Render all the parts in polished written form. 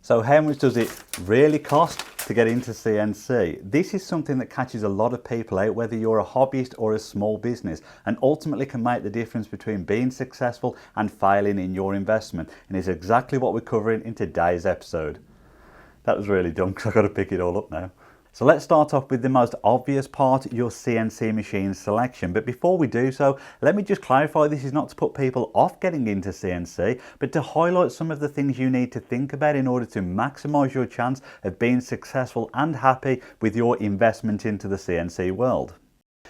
So how much does it really cost to get into CNC? This is something that catches a lot of people out, whether you're a hobbyist or a small business, and ultimately can make the difference between being successful and failing in your investment. And it's exactly what we're covering in today's episode. That was really dumb because I've got to pick it all up now. So let's start off with the most obvious part, your CNC machine selection. But before we do so, let me just clarify, this is not to put people off getting into CNC, but to highlight some of the things you need to think about in order to maximize your chance of being successful and happy with your investment into the CNC world.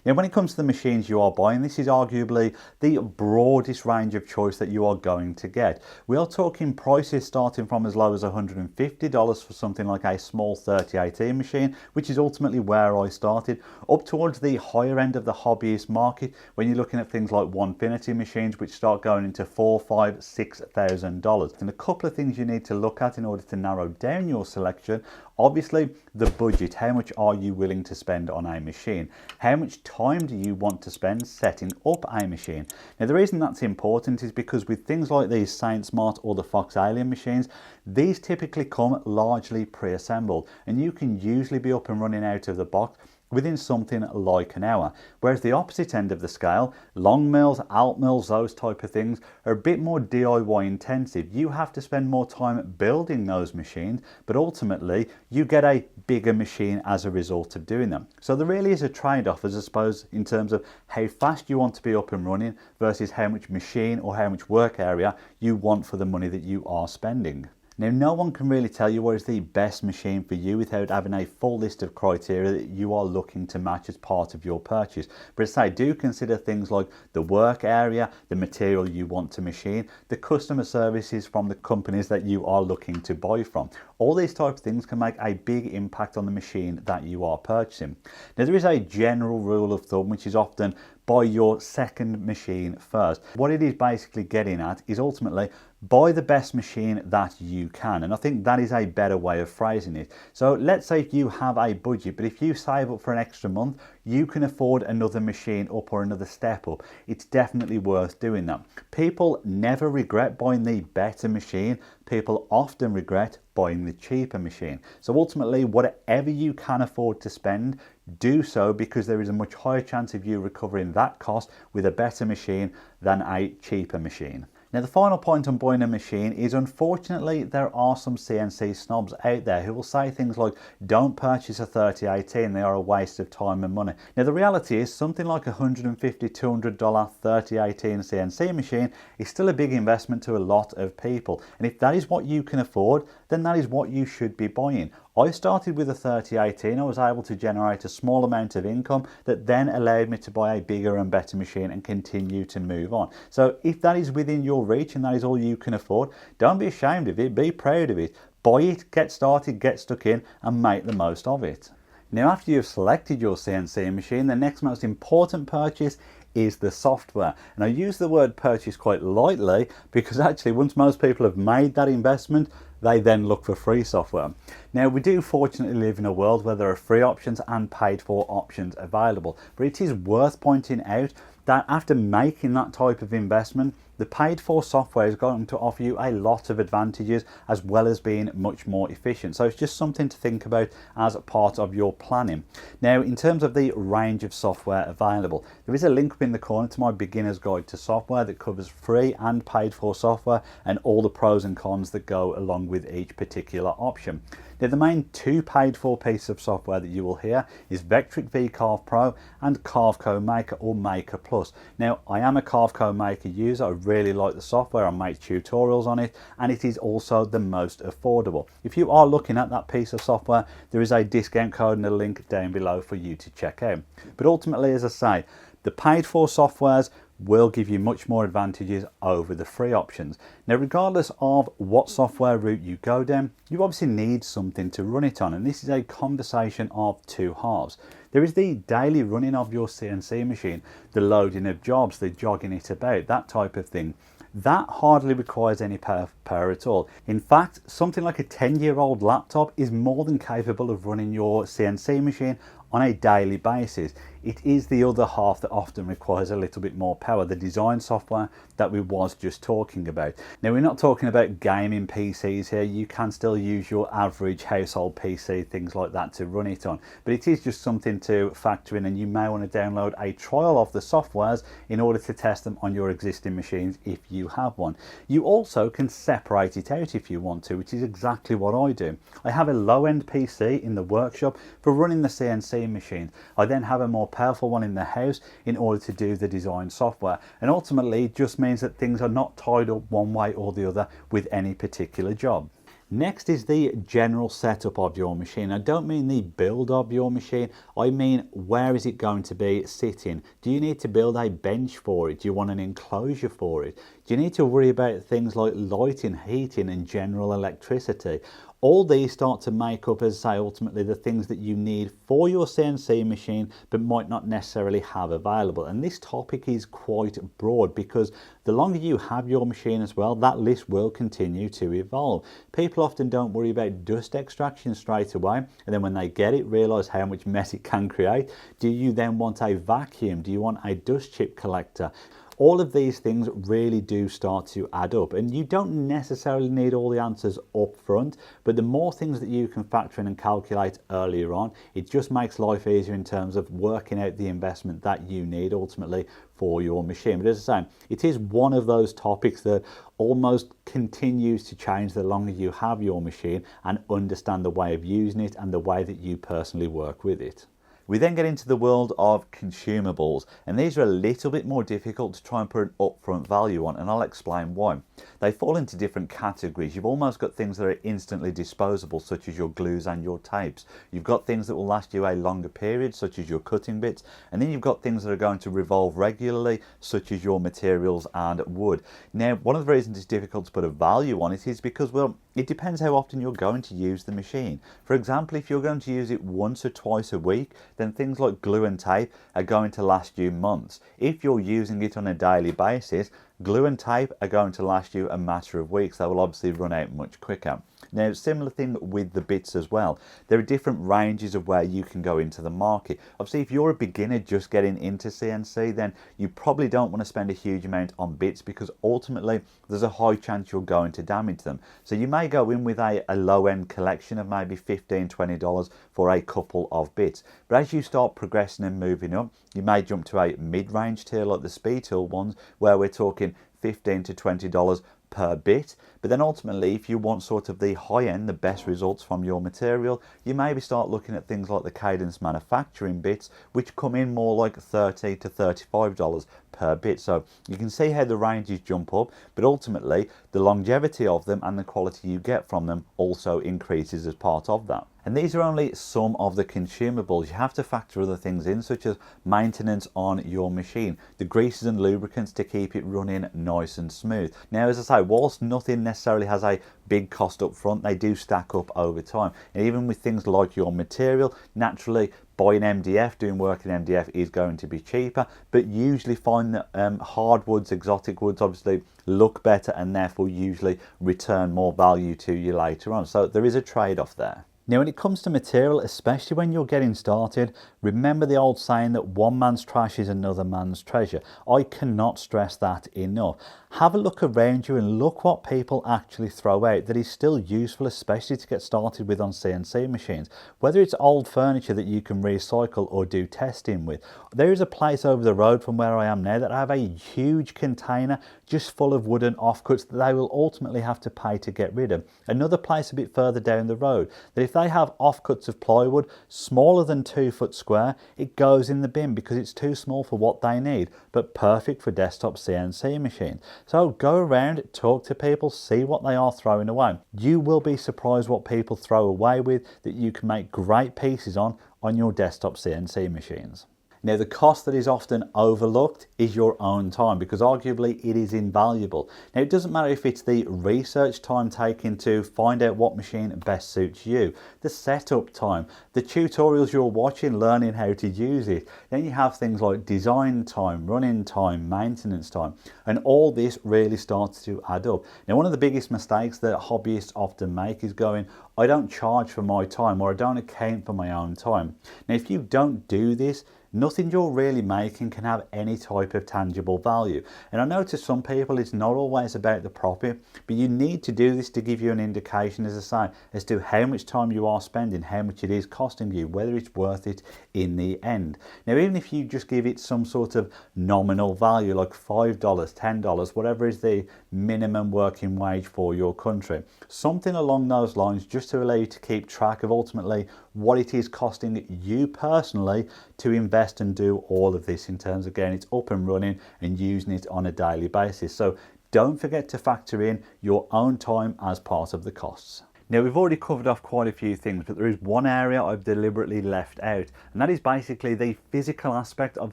Now, when it comes to the machines you are buying, this is arguably the broadest range of choice that you are going to get. We are talking prices starting from as low as $150 for something like a small 3018 machine, which is ultimately where I started, up towards the higher end of the hobbyist market when you're looking at things like Onefinity machines, which start going into $4,000, $5,000, $6,000. And a couple of things you need to look at in order to narrow down your selection. Obviously, the budget. How much are you willing to spend on a machine? How much time do you want to spend setting up a machine? Now, the reason that's important is because with things like these SaintSmart or the Fox Alien machines, these typically come largely pre-assembled, and you can usually be up and running out of the box within something like an hour. Whereas the opposite end of the scale, long mills, alt mills, those type of things are a bit more DIY intensive. You have to spend more time building those machines, but ultimately you get a bigger machine as a result of doing them. So there really is a trade-off, as I suppose, in terms of how fast you want to be up and running versus how much machine or how much work area you want for the money that you are spending. Now, no one can really tell you what is the best machine for you without having a full list of criteria that you are looking to match as part of your purchase. But as I say, do consider things like the work area, the material you want to machine, the customer services from the companies that you are looking to buy from. All these types of things can make a big impact on the machine that you are purchasing. Now, there is a general rule of thumb, which is often buy your second machine first. What it is basically getting at is ultimately buy the best machine that you can, and I think that is a better way of phrasing it. So let's say if you have a budget, but if you save up for an extra month, you can afford another machine up or another step up. It's definitely worth doing that. People never regret buying the better machine. People often regret buying the cheaper machine. So ultimately, whatever you can afford to spend, do so, because there is a much higher chance of you recovering that cost with a better machine than a cheaper machine. Now, the final point on buying a machine is, unfortunately, there are some CNC snobs out there who will say things like, don't purchase a 3018, they are a waste of time and money. Now, the reality is something like a $150, $200 3018 CNC machine is still a big investment to a lot of people. And if that is what you can afford, then that is what you should be buying. I started with a 3018. I was able to generate a small amount of income that then allowed me to buy a bigger and better machine and continue to move on. So if that is within your reach and that is all you can afford, don't be ashamed of it, be proud of it. Buy it, get started, get stuck in, and make the most of it. Now, after you've selected your CNC machine, the next most important purchase is the software. And I use the word purchase quite lightly because actually once most people have made that investment, they then look for free software. Now, we do fortunately live in a world where there are free options and paid for options available, but it is worth pointing out that after making that type of investment, the paid for software is going to offer you a lot of advantages as well as being much more efficient. So it's just something to think about as part of your planning. Now, in terms of the range of software available, there is a link up in the corner to my beginner's guide to software that covers free and paid for software and all the pros and cons that go along with each particular option. Now, the main two paid for pieces of software that you will hear is Vectric VCarve Pro and Carveco Maker or Maker Plus. Now, I am a Carveco Maker user. I really like the software. I make tutorials on it, and it is also the most affordable. If you are looking at that piece of software, there is a discount code and a link down below for you to check out. But ultimately, as I say, the paid for softwares will give you much more advantages over the free options. Now, regardless of what software route you go down, you obviously need something to run it on, and this is a conversation of two halves. There is the daily running of your CNC machine, the loading of jobs, the jogging it about, that type of thing. That hardly requires any power at all. In fact, something like a 10-year-old laptop is more than capable of running your CNC machine on a daily basis. it is the other half that often requires a little bit more power, the design software that we was just talking about. Now, we're not talking about gaming PCs here. You can still use your average household PC, things like that, to run it on, but it is just something to factor in, and you may want to download a trial of the softwares in order to test them on your existing machines if you have one. You also can separate it out if you want to, which is exactly what I do. I have a low-end PC in the workshop for running the CNC machines. I then have a more powerful one in the house in order to do the design software, and ultimately it just means that things are not tied up one way or the other with any particular job. Next is the general setup of your machine. I don't mean the build of your machine, I mean where is it going to be sitting? Do you need to build a bench for it? Do you want an enclosure for it? Do you need to worry about things like lighting, heating and general electricity? All these start to make up, as I say, ultimately the things that you need for your CNC machine but might not necessarily have available. And this topic is quite broad because the longer you have your machine as well, that list will continue to evolve. People often don't worry about dust extraction straight away, and then when they get it, realise how much mess it can create. Do you then want a vacuum? Do you want a dust chip collector? All of these things really do start to add up, and you don't necessarily need all the answers up front, but the more things that you can factor in and calculate earlier on, it just makes life easier in terms of working out the investment that you need ultimately for your machine. But as I say, it is one of those topics that almost continues to change the longer you have your machine and understand the way of using it and the way that you personally work with it. We then get into the world of consumables, and these are a little bit more difficult to try and put an upfront value on, and I'll explain why. They fall into different categories. You've almost got things that are instantly disposable, such as your glues and your tapes. You've got things that will last you a longer period, such as your cutting bits, and then you've got things that are going to revolve regularly, such as your materials and wood. Now, one of the reasons it's difficult to put a value on it is because, well, it depends how often you're going to use the machine. For example, if you're going to use it once or twice a week, then things like glue and tape are going to last you months. If you're using it on a daily basis, glue and tape are going to last you a matter of weeks. They will obviously run out much quicker. Now, similar thing with the bits as well. There are different ranges of where you can go into the market. Obviously, if you're a beginner just getting into CNC, then you probably don't want to spend a huge amount on bits because ultimately there's a high chance you're going to damage them. So you may go in with a low-end collection of maybe $15, $20 for a couple of bits. But as you start progressing and moving up, you may jump to a mid-range tier like the Speed Tool ones where we're talking $15 to $20 per bit. But then ultimately, if you want sort of the high end, the best results from your material, you maybe start looking at things like the Cadence manufacturing bits, which come in more like $30 to $35 per bit. So you can see how the ranges jump up, but ultimately the longevity of them and the quality you get from them also increases as part of that. And these are only some of the consumables. You have to factor other things in, such as maintenance on your machine, the greases and lubricants to keep it running nice and smooth. Now, as I say, whilst nothing necessarily has a big cost up front, they do stack up over time. And even with things like your material, naturally buying MDF, doing work in MDF is going to be cheaper, but usually find that hardwoods, exotic woods obviously look better and therefore usually return more value to you later on. So there is a trade-off there. Now, when it comes to material, especially when you're getting started, remember the old saying that one man's trash is another man's treasure. I cannot stress that enough. Have a look around you and look what people actually throw out that is still useful, especially to get started with on CNC machines. Whether it's old furniture that you can recycle or do testing with. There is a place over the road from where I am now that I have a huge container just full of wooden offcuts that they will ultimately have to pay to get rid of. Another place a bit further down the road that if they have offcuts of plywood smaller than 2 foot square, it goes in the bin because it's too small for what they need, but perfect for desktop CNC machines. So go around, talk to people, see what they are throwing away. You will be surprised what people throw away with that you can make great pieces on your desktop CNC machines. Now, the cost that is often overlooked is your own time, because arguably it is invaluable. Now, it doesn't matter if it's the research time taken to find out what machine best suits you, the setup time, the tutorials you're watching, learning how to use it. Then you have things like design time, running time, maintenance time, and all this really starts to add up. Now, one of the biggest mistakes that hobbyists often make is going, I don't charge for my time, or I don't account for my own time. Now, if you don't do this, nothing you're really making can have any type of tangible value. And I know to some people it's not always about the profit, but you need to do this to give you an indication, as I say, as to how much time you are spending, how much it is costing you, whether it's worth it in the end. Now, even if you just give it some sort of nominal value like $5, $10, whatever is the minimum working wage for your country, something along those lines, just to allow you to keep track of ultimately what it is costing you personally to invest and do all of this, in terms, again, it's up and running and using it on a daily basis. So don't forget to factor in your own time as part of the costs. Now, we've already covered off quite a few things, but there is one area I've deliberately left out, and that is basically the physical aspect of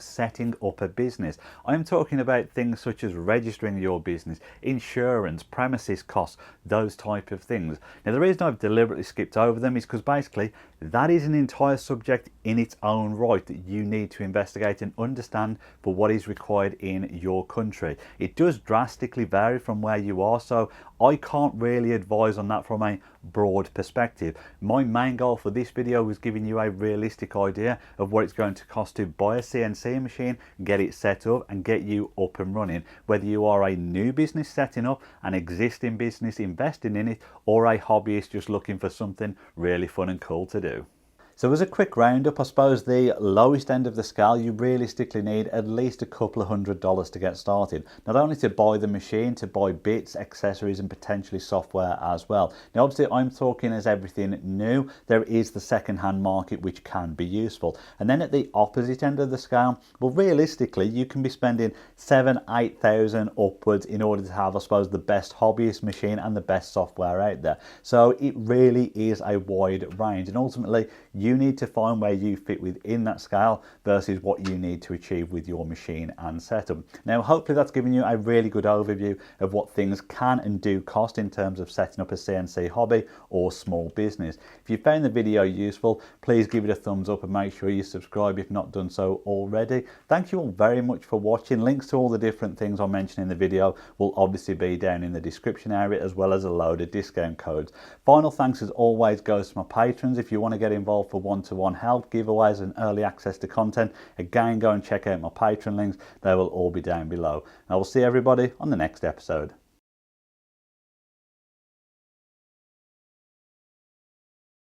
setting up a business. I'm talking about things such as registering your business, insurance, premises costs, those type of things. Now, the reason I've deliberately skipped over them is because basically that is an entire subject in its own right that you need to investigate and understand for what is required in your country. It does drastically vary from where you are, so I can't really advise on that from a broad perspective. My main goal for this video was giving you a realistic idea of what it's going to cost to buy a CNC machine, get it set up and get you up and running, whether you are a new business setting up, an existing business investing in it, or a hobbyist just looking for something really fun and cool to do. So as a quick roundup, I suppose the lowest end of the scale, you realistically need at least a couple of $100s to get started. Not only to buy the machine, to buy bits, accessories and potentially software as well. Now obviously I'm talking as everything new, there is the second-hand market which can be useful. And then at the opposite end of the scale, well realistically you can be spending 7,000-8,000 upwards in order to have, I suppose, the best hobbyist machine and the best software out there. So it really is a wide range, and ultimately you need to find where you fit within that scale versus what you need to achieve with your machine and setup. Now, hopefully that's given you a really good overview of what things can and do cost in terms of setting up a CNC hobby or small business. If you found the video useful, please give it a thumbs up and make sure you subscribe if not done so already. Thank you all very much for watching. Links to all the different things I mentioned in the video will obviously be down in the description area, as well as a load of discount codes. Final thanks as always goes to my patrons. If you want to get involved for one-to-one help, giveaways and early access to content, again go and check out my Patreon links. They will all be down below. I will see everybody on the next episode.